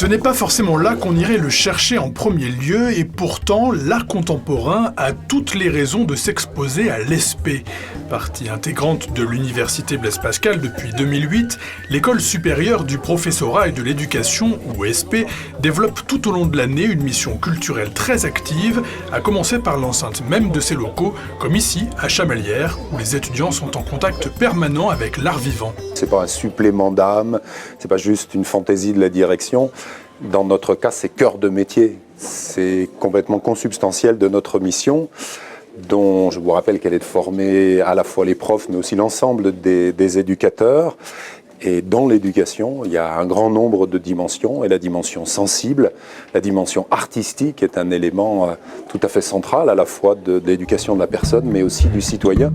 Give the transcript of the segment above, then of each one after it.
Ce n'est pas forcément là qu'on irait le chercher en premier lieu, et pourtant, l'art contemporain a toutes les raisons de s'exposer à l'ESP. Partie intégrante de l'Université Blaise Pascal depuis 2008, l'École supérieure du professorat et de l'éducation, ou ESP, développe tout au long de l'année une mission culturelle très active, à commencer par l'enceinte même de ses locaux, comme ici, à Chamalières, où les étudiants sont en contact permanent avec l'art vivant. C'est pas un supplément d'âme, c'est pas juste une fantaisie de la direction. Dans notre cas, c'est cœur de métier. C'est complètement consubstantiel de notre mission, dont je vous rappelle qu'elle est de former à la fois les profs, mais aussi l'ensemble des éducateurs. Et dans l'éducation, il y a un grand nombre de dimensions, et la dimension sensible, la dimension artistique est un élément tout à fait central, à la fois de l'éducation de la personne, mais aussi du citoyen.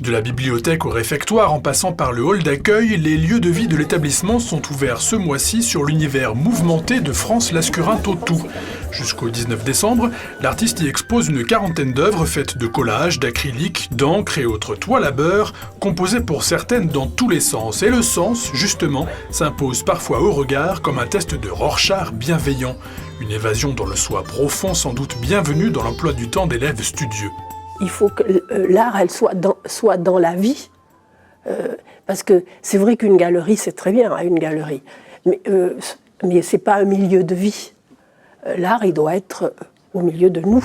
De la bibliothèque au réfectoire, en passant par le hall d'accueil, les lieux de vie de l'établissement sont ouverts ce mois-ci sur l'univers mouvementé de France Lascurin-Tautou. Jusqu'au 19 décembre, l'artiste y expose une quarantaine d'œuvres faites de collages, d'acrylique, d'encre et autres toiles à beurre, composées pour certaines dans tous les sens. Et le sens, justement, s'impose parfois au regard comme un test de Rorschach bienveillant. Une évasion dans le soi profond, sans doute bienvenue dans l'emploi du temps d'élèves studieux. Il faut que l'art, elle soit dans la vie, parce que c'est vrai qu'une galerie, c'est très bien, une galerie, mais c'est pas un milieu de vie. L'art, il doit être au milieu de nous.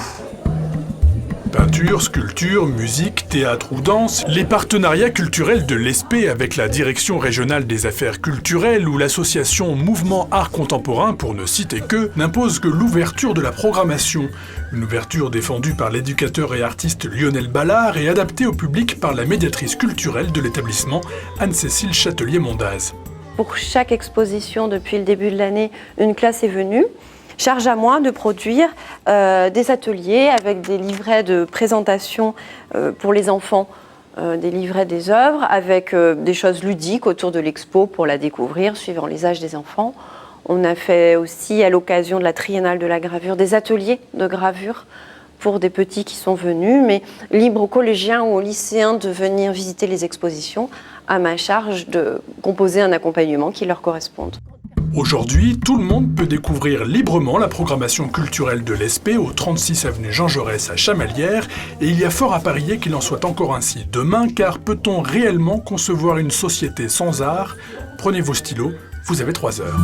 Peinture, sculpture, musique, théâtre ou danse, les partenariats culturels de l'ESP avec la Direction régionale des affaires culturelles ou l'association Mouvement Art Contemporain, pour ne citer que, n'imposent que l'ouverture de la programmation. Une ouverture défendue par l'éducateur et artiste Lionel Ballard et adaptée au public par la médiatrice culturelle de l'établissement, Anne-Cécile Châtelier-Mondaz. Pour chaque exposition depuis le début de l'année, une classe est venue. Charge à moi de produire des ateliers avec des livrets de présentation pour les enfants, des livrets des œuvres, avec des choses ludiques autour de l'expo pour la découvrir, suivant les âges des enfants. On a fait aussi, à l'occasion de la Triennale de la gravure, des ateliers de gravure pour des petits qui sont venus, mais libre aux collégiens ou aux lycéens de venir visiter les expositions, à ma charge de composer un accompagnement qui leur corresponde. Aujourd'hui, tout le monde peut découvrir librement la programmation culturelle de l'ESP au 36 avenue Jean Jaurès à Chamalières, et il y a fort à parier qu'il en soit encore ainsi demain, car peut-on réellement concevoir une société sans art ? Prenez vos stylos, vous avez 3 heures.